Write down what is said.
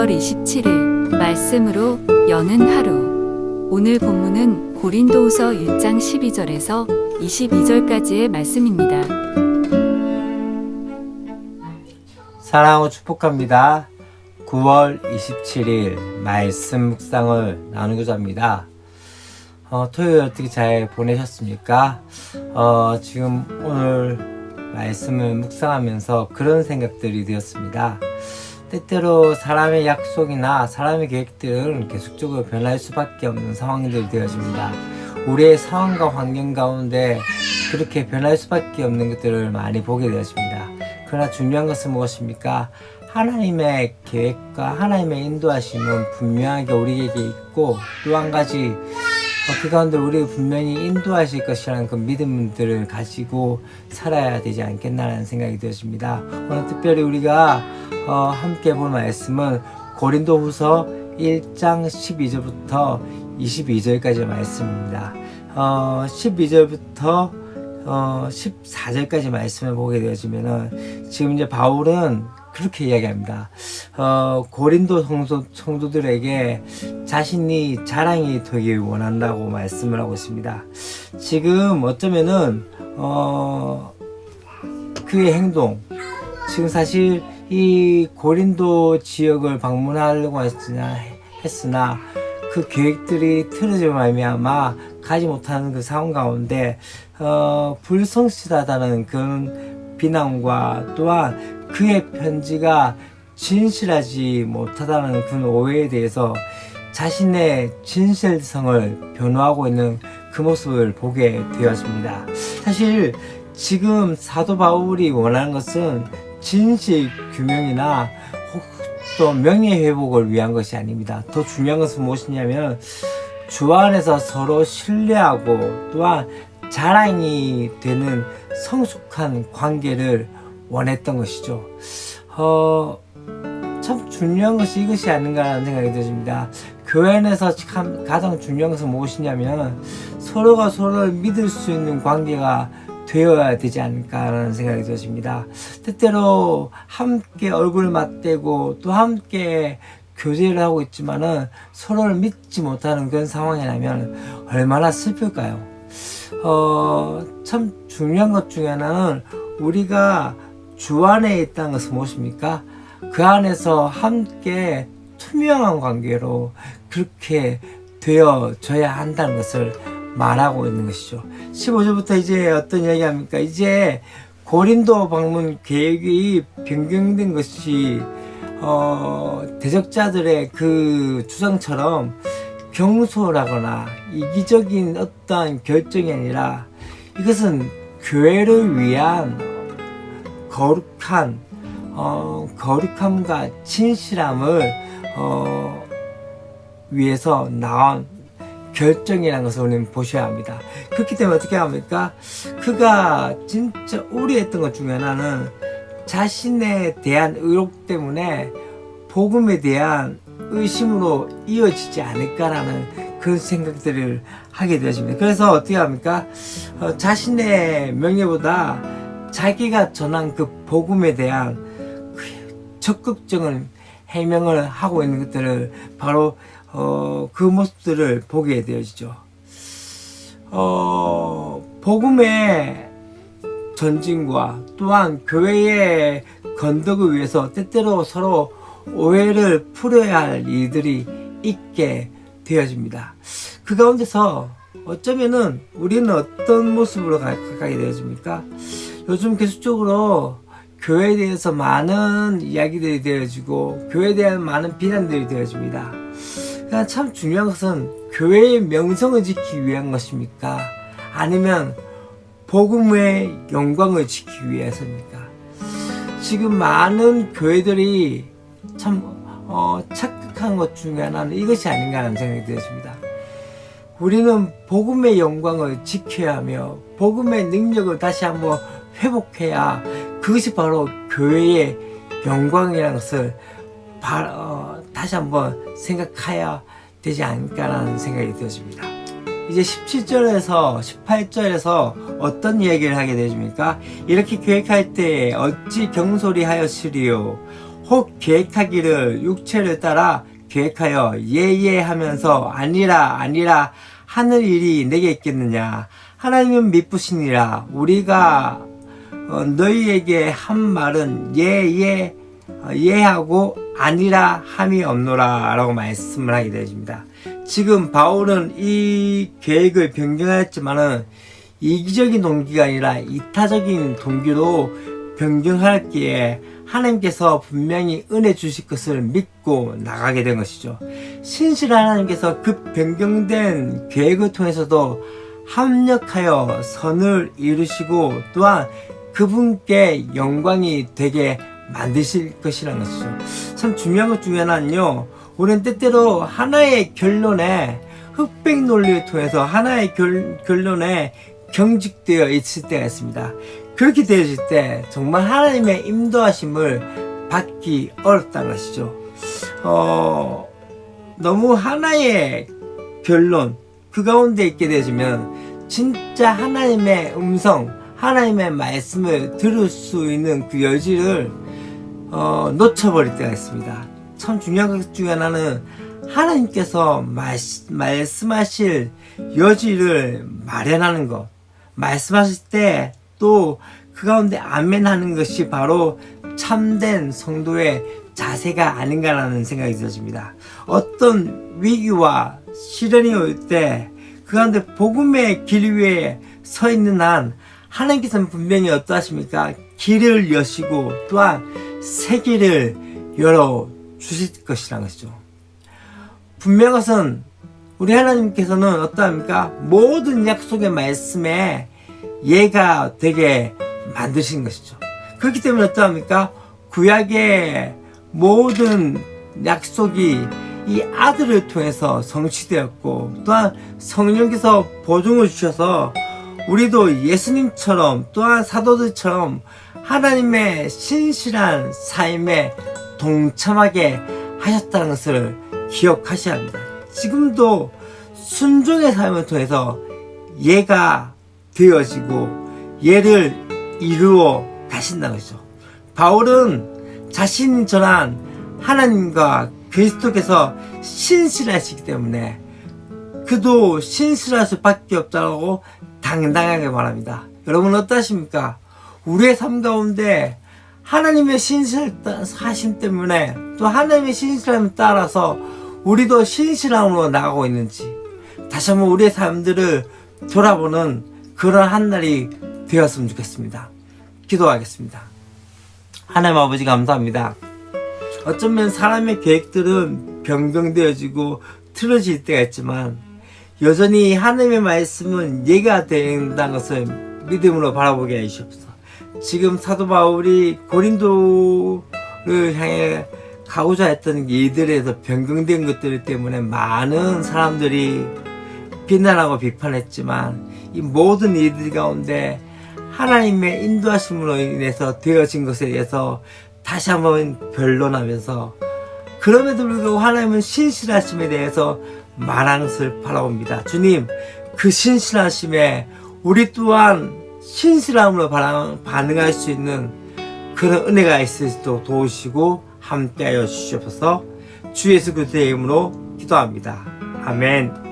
9월 27일 말씀으로 여는 하루. 오늘 본문은 고린도후서 1장 12절에서 22절까지의 말씀입니다. 사랑하고 축복합니다. 9월 27일 말씀 묵상을 나누고자 합니다. 토요일 어떻게 잘 보내셨습니까? 지금 오늘 말씀을 묵상하면서 그런 생각들이 되었습니다. 때때로 사람의 약속이나 사람의 계획들은 계속적으로 변할 수밖에 없는 상황들이 되어집니다. 우리의 상황과 환경 가운데 그렇게 변할 수밖에 없는 것들을 많이 보게 되어집니다. 그러나 중요한 것은 무엇입니까? 하나님의 계획과 하나님의 인도하심은 분명하게 우리에게 있고, 또 한 가지 그 가운데 우리를 분명히 인도하실 것이라는 그 믿음들을 가지고 살아야 되지 않겠나라는 생각이 되어집니다. 오늘 특별히 우리가 함께 볼 말씀은 고린도후서 1장 12절부터 22절까지의 말씀입니다. 12절부터 14절까지 말씀을 보게 되어지면은, 지금 이제 바울은 그렇게 이야기합니다. 고린도 성도들에게 자신이 자랑이 되길 원한다고 말씀을 하고 있습니다. 지금 어쩌면은 그의 행동, 지금 사실 이 고린도 지역을 방문하려고 했으나 그 계획들이 틀어져 말미암아 가지 못하는 그 상황 가운데 불성실하다는 그런 비난과, 또한 그의 편지가 진실하지 못하다는 그런 오해에 대해서 자신의 진실성을 변호하고 있는 그 모습을 보게 되었습니다. 사실 지금 사도 바울이 원하는 것은 진실 규명이나 또 명예 회복을 위한 것이 아닙니다. 더 중요한 것은 무엇이냐면 주 안에서 서로 신뢰하고, 또한 자랑이 되는 성숙한 관계를 원했던 것이죠. 참 중요한 것이 이것이 아닌가라는 생각이 들습니다. 교회 안에서 가장 중요한 것은 무엇이냐면 서로가 서로를 믿을 수 있는 관계가 되어야 되지 않을까라는 생각이 들었습니다. 때때로 함께 얼굴 맞대고 또 함께 교제를 하고 있지만은 서로를 믿지 못하는 그런 상황이라면 얼마나 슬플까요? 참 중요한 것 중에 하나는 우리가 주 안에 있다는 것은 무엇입니까? 그 안에서 함께 투명한 관계로 그렇게 되어져야 한다는 것을 말하고 있는 것이죠. 15절부터 이제 어떤 이야기 합니까? 이제 고린도 방문 계획이 변경된 것이 대적자들의 그 주장처럼 경솔하거나 이기적인 어떠한 결정이 아니라, 이것은 교회를 위한 거룩함과 진실함을 위해서 나온 결정이라는 것을 우리는 보셔야 합니다. 그렇기 때문에 어떻게 합니까? 그가 진짜 우려했던 것 중에 하나는 자신에 대한 의혹 때문에 복음에 대한 의심으로 이어지지 않을까라는 그런 생각들을 하게 되어집니다. 그래서 어떻게 합니까? 자신의 명예보다 자기가 전한 그 복음에 대한 적극적인 해명을 하고 있는 것들을 바로 그 모습들을 보게 되어지죠. 복음의 전진과 또한 교회의 건덕을 위해서 때때로 서로 오해를 풀어야 할 일들이 있게 되어집니다. 그 가운데서 어쩌면은 우리는 어떤 모습으로 가게 되어집니까? 요즘 계속적으로 교회에 대해서 많은 이야기들이 되어지고 교회에 대한 많은 비난들이 되어집니다. 그러니까 참 중요한 것은 교회의 명성을 지키기 위한 것입니까? 아니면 복음의 영광을 지키기 위해서입니까? 지금 많은 교회들이 참 착각한 것 중에 하나는 이것이 아닌가 하는 생각이 들었습니다. 우리는 복음의 영광을 지켜야 하며 복음의 능력을 다시 한번 회복해야 그것이 바로 교회의 영광이라는 것을 다시 한번 생각해야 되지 않을까라는 생각이 들었습니다. 이제 17절에서 18절에서 어떤 이야기를 하게 되십니까? 이렇게 계획할 때 어찌 경솔히 하였으리요? 혹 계획하기를 육체를 따라 계획하여 예예 하면서 아니라 아니라 하는 일이 내게 있겠느냐. 하나님은 미쁘시니라. 우리가 너희에게 한 말은 예예 예하고 아니라 함이 없노라 라고 말씀을 하게 되어집니다. 지금 바울은 이 계획을 변경하였지만은 이기적인 동기가 아니라 이타적인 동기로 변경하였기에 하나님께서 분명히 은혜 주실 것을 믿고 나가게 된 것이죠. 신실한 하나님께서 그 변경된 계획을 통해서도 합력하여 선을 이루시고 또한 그분께 영광이 되게 만드실 것이라는 것이죠. 참 중요한 것 중에 하나는요, 우리는 때때로 하나의 결론에 흑백 논리를 통해서 하나의 결론에 경직되어 있을 때가 있습니다. 그렇게 되어질 때 정말 하나님의 인도하심을 받기 어렵다는 것이죠. 너무 하나의 결론 그 가운데 있게 되어지면 진짜 하나님의 음성, 하나님의 말씀을 들을 수 있는 그 여지를 놓쳐버릴 때가 있습니다. 참 중요한 것 중에 하나는 하나님께서 말씀하실 여지를 마련하는 것, 말씀하실 때 또 그 가운데 아멘 하는 것이 바로 참된 성도의 자세가 아닌가라는 생각이 들어집니다. 어떤 위기와 시련이 올 때 그 가운데 복음의 길 위에 서 있는 한 하나님께서는 분명히 어떠하십니까? 길을 여시고 또한 새 길을 열어 주실 것이라는 것이죠. 분명한 것은 우리 하나님께서는 어떠합니까? 모든 약속의 말씀에 예가 되게 만드신 것이죠. 그렇기 때문에 어떠합니까? 구약의 모든 약속이 이 아들을 통해서 성취되었고 또한 성령께서 보증을 주셔서 우리도 예수님처럼 또한 사도들처럼 하나님의 신실한 삶에 동참하게 하셨다는 것을 기억하셔야 합니다. 지금도 순종의 삶을 통해서 예가 되어지고 예를 이루어 가신다는 것이죠. 바울은 자신이 전한 하나님과 그리스도께서 신실하시기 때문에 그도 신실할 수밖에 없다고 당당하게 말합니다. 여러분 어떠십니까? 우리의 삶 가운데 하나님의 신실하심 때문에 또 하나님의 신실함을 따라서 우리도 신실함으로 나가고 있는지 다시 한번 우리의 삶들을 돌아보는 그런 한 날이 되었으면 좋겠습니다. 기도하겠습니다. 하나님 아버지 감사합니다. 어쩌면 사람의 계획들은 변경되어지고 틀어질 때가 있지만 여전히 하나님의 말씀은 예가 된다는 것을 믿음으로 바라보게 해주시옵소서. 지금 사도 바울이 고린도를 향해 가고자 했던 일들에서 변경된 것들 때문에 많은 사람들이 비난하고 비판했지만 이 모든 일들 가운데 하나님의 인도하심으로 인해서 되어진 것에 대해서 다시 한번 변론하면서 그럼에도 불구하고 하나님은 신실하심에 대해서 말하는 것을 바라봅니다. 주님, 그 신실하심에 우리 또한 신실함으로 반응할 수 있는 그런 은혜가 있을 수 있도록 도우시고 함께하여 주시옵소서. 주 예수 그리스도의 이름으로 기도합니다. 아멘.